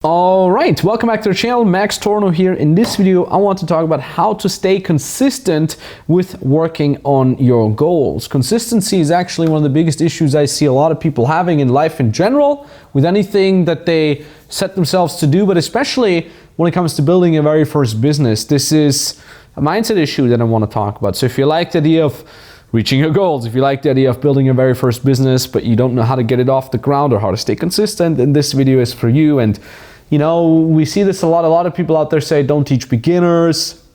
All right, welcome back to the channel. Max Tornow here. In this video, I want to talk about how to stay consistent with working on your goals. Consistency is actually one of the biggest issues I see a lot of people having in life in general, with anything that they set themselves to do, but especially when it comes to building a very first business. This is a mindset issue that I want to talk about. So if you like the idea of reaching your goals, if you like the idea of building your very first business, but you don't know how to get it off the ground or how to stay consistent, then this video is for you. And you know, we see this a lot. A lot of people out there say, don't teach beginners.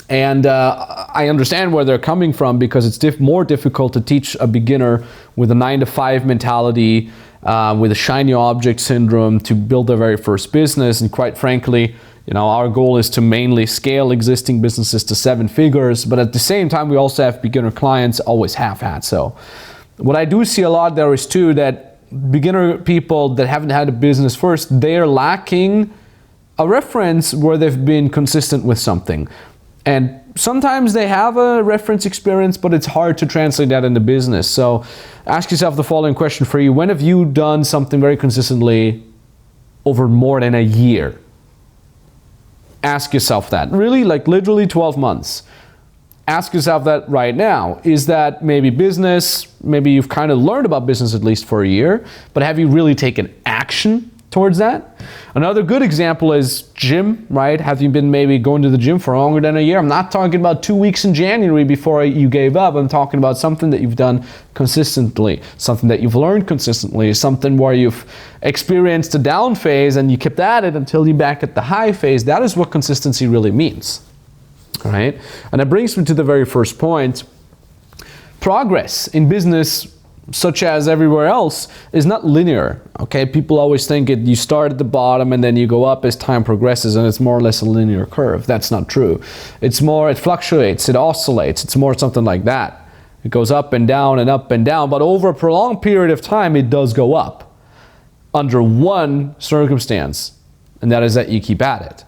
And I understand where they're coming from, because it's more difficult to teach a beginner with a 9-to-5 mentality, with a shiny object syndrome, to build their very first business. And quite frankly, you know, our goal is to mainly scale existing businesses to 7 figures. But at the same time, we also have beginner clients, always have had. So what I do see a lot there is too, that beginner people that haven't had a business first, they're lacking a reference where they've been consistent with something. And sometimes they have a reference experience, but it's hard to translate that into business. So ask yourself the following question for you. When have you done something very consistently over more than a year? Ask yourself that. Really, like literally 12 months. Ask yourself that right now. Is that maybe business? Maybe you've kind of learned about business at least for a year, but have you really taken action towards that? Another good example is gym, right? Have you been maybe going to the gym for longer than a year? I'm not talking about 2 weeks in January before you gave up. I'm talking about something that you've done consistently, something that you've learned consistently, something where you've experienced a down phase and you kept at it until you're back at the high phase. That is what consistency really means. Right? And that brings me to the very first point. Progress in business, such as everywhere else, is not linear. Okay, people always think you start at the bottom and then you go up as time progresses, and it's more or less a linear curve. That's not true. It's more, it fluctuates, it oscillates. It's more something like that. It goes up and down and up and down, but over a prolonged period of time, it does go up under one circumstance, and that is that you keep at it.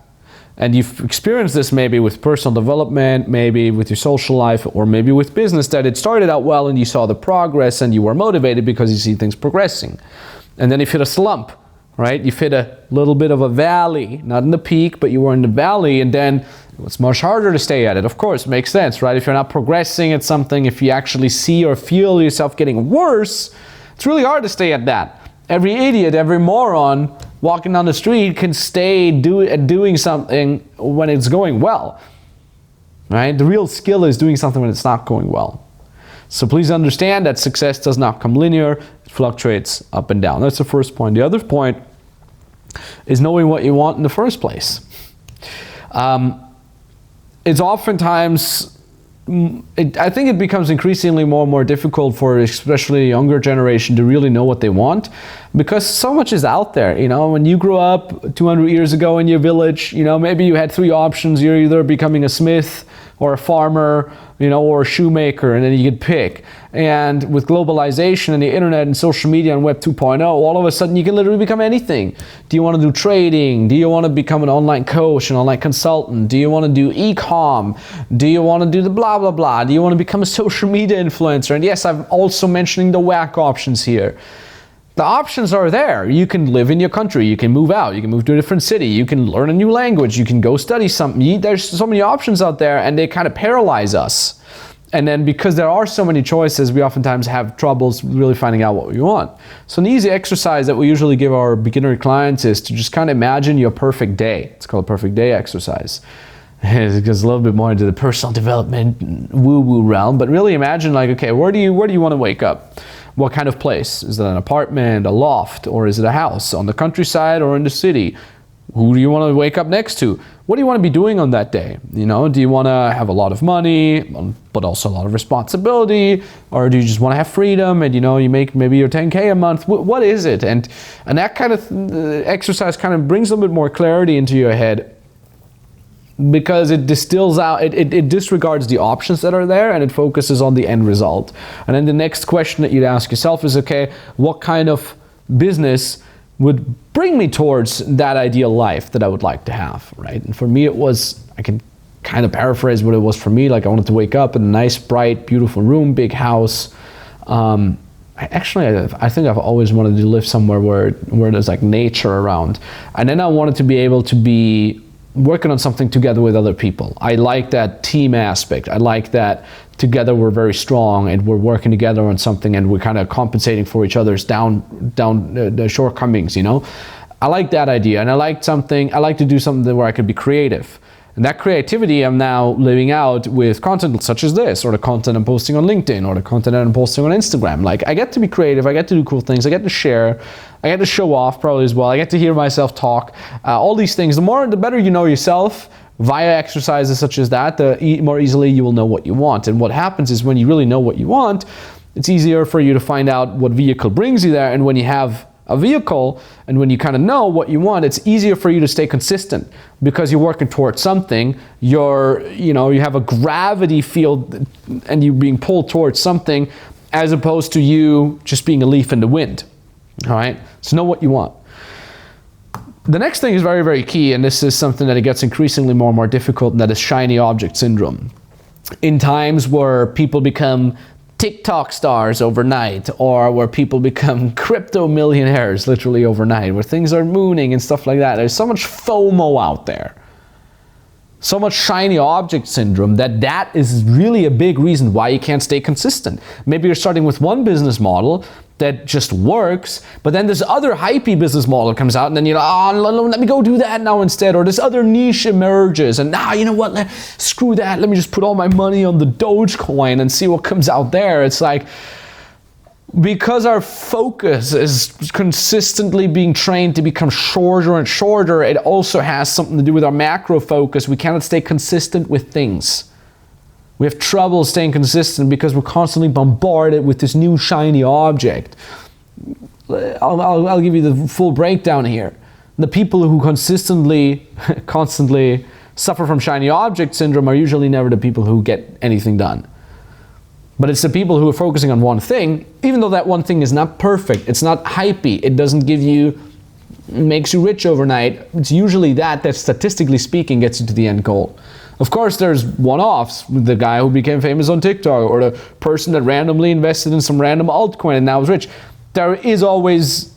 And you've experienced this maybe with personal development, maybe with your social life, or maybe with business, that it started out well and you saw the progress and you were motivated because you see things progressing. And then you've hit a slump, right? You've hit a little bit of a valley, not in the peak, but you were in the valley, and then it's much harder to stay at it. Of course, it makes sense, right? If you're not progressing at something, if you actually see or feel yourself getting worse, it's really hard to stay at that. Every idiot, every moron walking down the street can stay doing something when it's going well, right? The real skill is doing something when it's not going well. So please understand that success does not come linear. It fluctuates up and down. That's the first point. The other point is knowing what you want in the first place. It's oftentimes, I think it becomes increasingly more and more difficult for especially a younger generation to really know what they want, because so much is out there. You know, when you grew up 200 years ago in your village, you know, maybe you had 3 options. You're either becoming a smith or a farmer, you know, or a shoemaker, and then you could pick. And with globalization and the internet and social media and Web 2.0, all of a sudden you can literally become anything. Do you want to do trading? Do you want to become an online coach, an online consultant? Do you want to do e-com? Do you want to do the blah, blah, blah? Do you want to become a social media influencer? And yes, I'm also mentioning the whack options here. The options are there. You can live in your country, you can move out, you can move to a different city, you can learn a new language, you can go study something. There's so many options out there, and they kind of paralyze us. And then because there are so many choices, we oftentimes have troubles really finding out what we want. So an easy exercise that we usually give our beginner clients is to just kind of imagine your perfect day. It's called a perfect day exercise. It goes a little bit more into the personal development woo-woo realm, but really imagine, like, okay, where do you want to wake up? What kind of place? Is it an apartment, a loft, or is it a house on the countryside or in the city? Who do you want to wake up next to? What do you want to be doing on that day? You know, do you want to have a lot of money, but also a lot of responsibility? Or do you just want to have freedom and, you know, you make maybe your 10K a month? What is it? And that kind of exercise kind of brings a little bit more clarity into your head, because it distills out, it disregards the options that are there, and it focuses on the end result. And then the next question that you'd ask yourself is, okay, what kind of business would bring me towards that ideal life that I would like to have, right? And for me, it was, I can kind of paraphrase what it was for me. Like, I wanted to wake up in a nice, bright, beautiful room, big house, I think I've always wanted to live somewhere where there's like nature around. And then I wanted to be able to be working on something together with other people. I like that team aspect. I like that together we're very strong and we're working together on something and we're kind of compensating for each other's down the shortcomings, you know? I like that idea, and I like to do something where I could be creative. And that creativity I'm now living out with content such as this, or the content I'm posting on LinkedIn, or the content I'm posting on Instagram. Like, I get to be creative, I get to do cool things, I get to share, I get to show off probably as well, I get to hear myself talk, all these things. The better you know yourself via exercises such as that, the more easily you will know what you want. And what happens is when you really know what you want, it's easier for you to find out what vehicle brings you there. And when you have a vehicle, and when you kind of know what you want, it's easier for you to stay consistent because you're working towards something. You have a gravity field and you're being pulled towards something, as opposed to you just being a leaf in the wind. All right, so know what you want. The next thing is very, very key, and this is something that it gets increasingly more and more difficult, and that is shiny object syndrome. In times where people become TikTok stars overnight, or where people become crypto millionaires literally overnight, where things are mooning and stuff like that. There's so much FOMO out there, so much shiny object syndrome, that is really a big reason why you can't stay consistent. Maybe you're starting with one business model that just works, but then this other hypey business model comes out, and then you're like, oh, let me go do that now instead. Or this other niche emerges, and you know what, screw that, let me just put all my money on the Dogecoin and see what comes out there. It's like, because our focus is consistently being trained to become shorter and shorter, it also has something to do with our macro focus. We cannot stay consistent with things. We have trouble staying consistent because we're constantly bombarded with this new shiny object. I'll give you the full breakdown here. The people who constantly suffer from shiny object syndrome are usually never the people who get anything done. But it's the people who are focusing on one thing, even though that one thing is not perfect, it's not hypey, it doesn't makes you rich overnight. It's usually that statistically speaking gets you to the end goal. Of course, there's one-offs, the guy who became famous on TikTok, or the person that randomly invested in some random altcoin and now is rich. There is always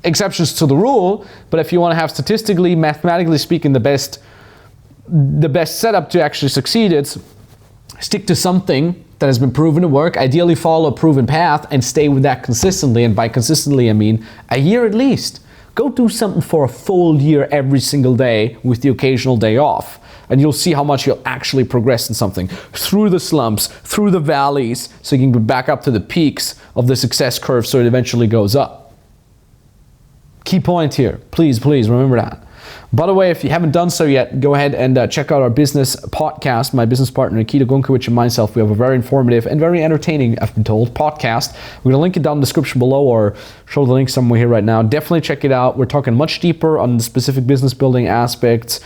exceptions to the rule, but if you want to have statistically, mathematically speaking, the best setup to actually succeed, it's stick to something that has been proven to work, ideally follow a proven path, and stay with that consistently. And by consistently, I mean a year at least. Go do something for a full year every single day with the occasional day off. And you'll see how much you'll actually progress in something. Through the slumps, through the valleys, so you can go back up to the peaks of the success curve so it eventually goes up. Key point here. Please remember that. By the way, if you haven't done so yet, go ahead and check out our business podcast. My business partner, Nikita Gunkowicz, and myself, we have a very informative and very entertaining, I've been told, podcast. We're going to link it down in the description below, or show the link somewhere here right now. Definitely check it out. We're talking much deeper on the specific business building aspects.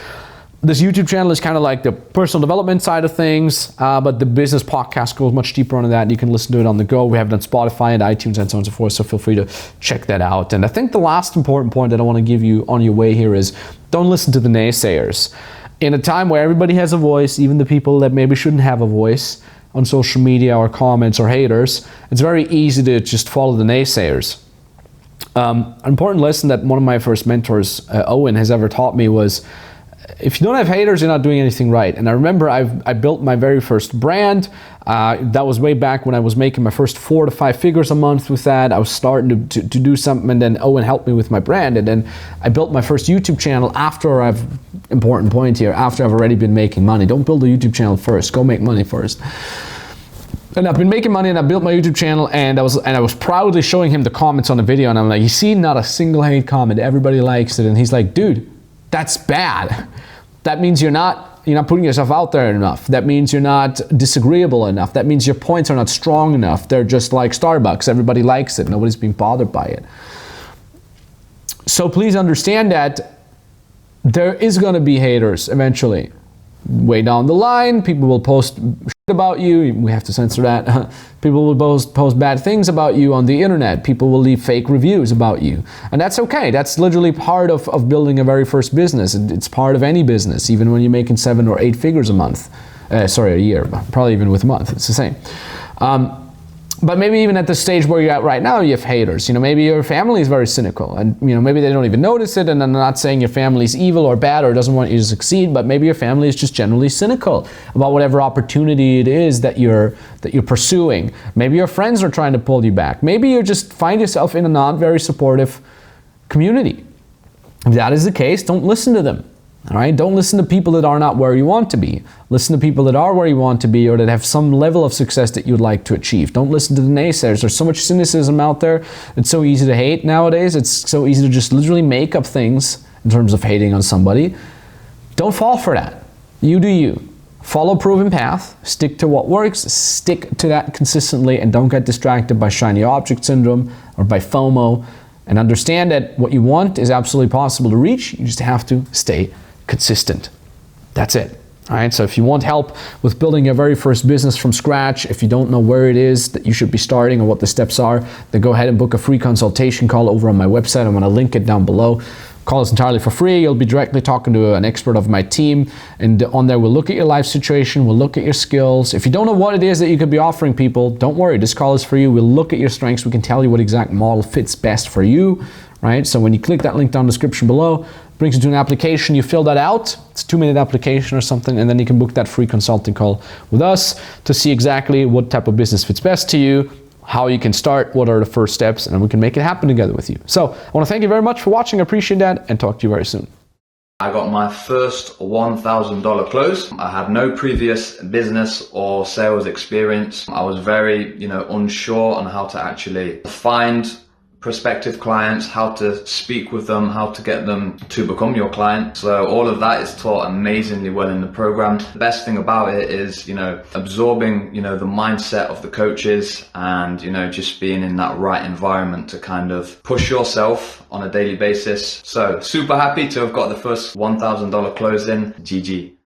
This YouTube channel is kind of like the personal development side of things, but the business podcast goes much deeper into that. You can listen to it on the go. We have it on Spotify and iTunes and so on and so forth, so feel free to check that out. And I think the last important point that I want to give you on your way here is, don't listen to the naysayers. In a time where everybody has a voice, even the people that maybe shouldn't have a voice on social media or comments or haters, it's very easy to just follow the naysayers. An important lesson that one of my first mentors, Owen, has ever taught me was, if you don't have haters, you're not doing anything right. And I remember I built my very first brand. That was way back when I was making my first 4 to 5 figures a month with that. I was starting to do something, and then Owen helped me with my brand. And then I built my first YouTube channel after important point here, after I've already been making money. Don't build a YouTube channel first, go make money first. And I've been making money, and I built my YouTube channel, and I was proudly showing him the comments on the video, and I'm like, you see, not a single hate comment, everybody likes it. And he's like, dude, that's bad. That means you're not putting yourself out there enough. That means you're not disagreeable enough. That means your points are not strong enough. They're just like Starbucks. Everybody likes it. Nobody's being bothered by it. So please understand that there is going to be haters eventually. Way down the line, people will post shit about you. We have to censor that. People will post bad things about you on the internet. People will leave fake reviews about you. And that's okay. That's literally part of building a very first business. It's part of any business, even when you're making 7 or 8 figures a month. A year, probably even with a month. It's the same. But maybe even at the stage where you're at right now, you have haters. Maybe your family is very cynical, and maybe they don't even notice it. And I'm not saying your family is evil or bad or doesn't want you to succeed, but maybe your family is just generally cynical about whatever opportunity it is that you're pursuing. Maybe your friends are trying to pull you back. Maybe you just find yourself in a not very supportive community. If that is the case, don't listen to them. All right, don't listen to people that are not where you want to be. Listen to people that are where you want to be, or that have some level of success that you'd like to achieve. Don't listen to the naysayers. There's so much cynicism out there. It's so easy to hate nowadays. It's so easy to just literally make up things in terms of hating on somebody. Don't fall for that. You do you. Follow a proven path. Stick to what works. Stick to that consistently, and don't get distracted by shiny object syndrome or by FOMO. And understand that what you want is absolutely possible to reach. You just have to stay consistent. That's it. All right, so if you want help with building your very first business from scratch, if you don't know where it is that you should be starting or what the steps are, then go ahead and book a free consultation call over on my website. I'm going to link it down below. Call is entirely for free. You'll be directly talking to an expert of my team, and on there we'll look at your life situation, we'll look at your skills. If you don't know what it is that you could be offering people, don't worry, this call is for you. We'll look at your strengths. We can tell you what exact model fits best for you, right? So when you click that link down in the description below, it brings you to an application. You fill that out. It's a 2-minute application or something, and then you can book that free consulting call with us to see exactly what type of business fits best to you, how you can start, what are the first steps, and we can make it happen together with you. So I want to thank you very much for watching. I appreciate that, and talk to you very soon. I got my first $1,000 close. I had no previous business or sales experience. I was very, unsure on how to actually find prospective clients, how to speak with them, how to get them to become your client. So all of that is taught amazingly well in the program. The best thing about it is, absorbing, the mindset of the coaches and, just being in that right environment to kind of push yourself on a daily basis. So super happy to have got the first $1,000 close in. GG.